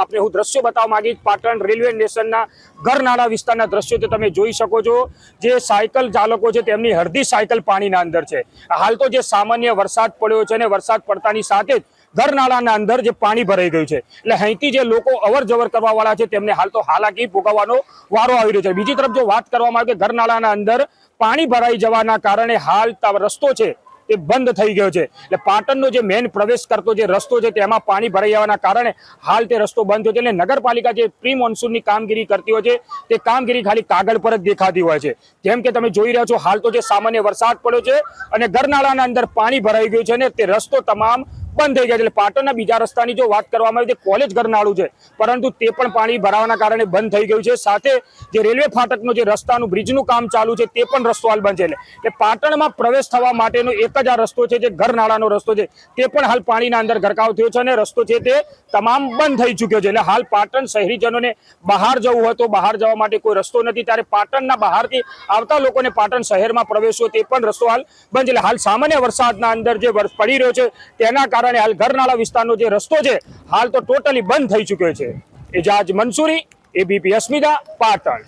આપને હું દ્રશ્યો બતાવવા માંગીશ પાટણ રેલવે સ્ટેશનના ગરનાળા વિસ્તારના દ્રશ્યો તો તમે જોઈ શકો છો। જે સાયકલ ચાલકો છે તેમની અડધી સાયકલ પાણીના અંદર છે। હાલ તો જે સામાન્ય વરસાદ પડ્યો છે અને વરસાદ પડતાની સાથે જ ગરનાળાના અંદર જે પાણી ભરાઈ ગયું છે, એટલે અહીંથી જે લોકો અવર જવર કરવા વાળા છે તેમને હાલ તો હાલાકી ભોગવવાનો વારો આવી રહ્યો છે। બીજી તરફ જો વાત કરવામાં આવે કે ગરનાળાના અંદર પાણી ભરાઈ જવાના કારણે હાલ રસ્તો છે એ બંધ થઈ ગયો છે। એટલે પાટણનો જે મેઇન પ્રવેશ કરતો જે રસ્તો છે તેમાં પાણી ભરાઈ જવાના કારણે હાલ તે રસ્તો બંધ થયો છે। એટલે નગરપાલિકા જે પ્રી મોન્સૂનની કામગીરી કરતી હોય છે તે કામગીરી ખાલી કાગળ પર જ દેખાતી હોય છે। જેમ કે તમે જોઈ રહ્યા છો હાલ તો જે સામાન્ય વરસાદ પડ્યો છે અને ગરનાળાના અંદર પાણી ભરાઈ ગયું છે અને તે રસ્તો તમામ બંધ થઈ ગયા છે। એટલે પાટણના બીજા રસ્તાની જો વાત કરવામાં આવે તો કોલેજ ગરનાળું છે, પરંતુ તે પણ પાણી ભરાવાના કારણે બંધ થઈ ગયું છે। સાથે જે રેલવે ફાટકનો જે રસ્તાનું બ્રિજનું કામ ચાલુ છે તે પણ રસ્તો હાલ બંધ છે। એટલે પાટણમાં પ્રવેશ થવા માટેનો એક જ આ રસ્તો છે જે ગરનાળાનો રસ્તો છે તે પણ હાલ પાણીના અંદર ગરકાવ થયો છે અને રસ્તો છે તે તમામ બંધ થઈ ચૂક્યો છે। એટલે હાલ પાટણ શહેરીજનોને બહાર જવું હોય તો બહાર જવા માટે કોઈ રસ્તો નથી, ત્યારે પાટણના બહારથી આવતા લોકોને પાટણ શહેરમાં પ્રવેશવો તે પણ રસ્તો હાલ બંધ છે। એટલે હાલ સામાન્ય વરસાદના અંદર જે પડી રહ્યો છે તેના કારણે હાલ ગરનાળા વિસ્તારનો જે રસ્તો છે હાલ તો ટોટલી બંધ થઈ ચૂક્યો છે। એજાજ મંસૂરી, એબીપી અસ્મિતા, પાટણ।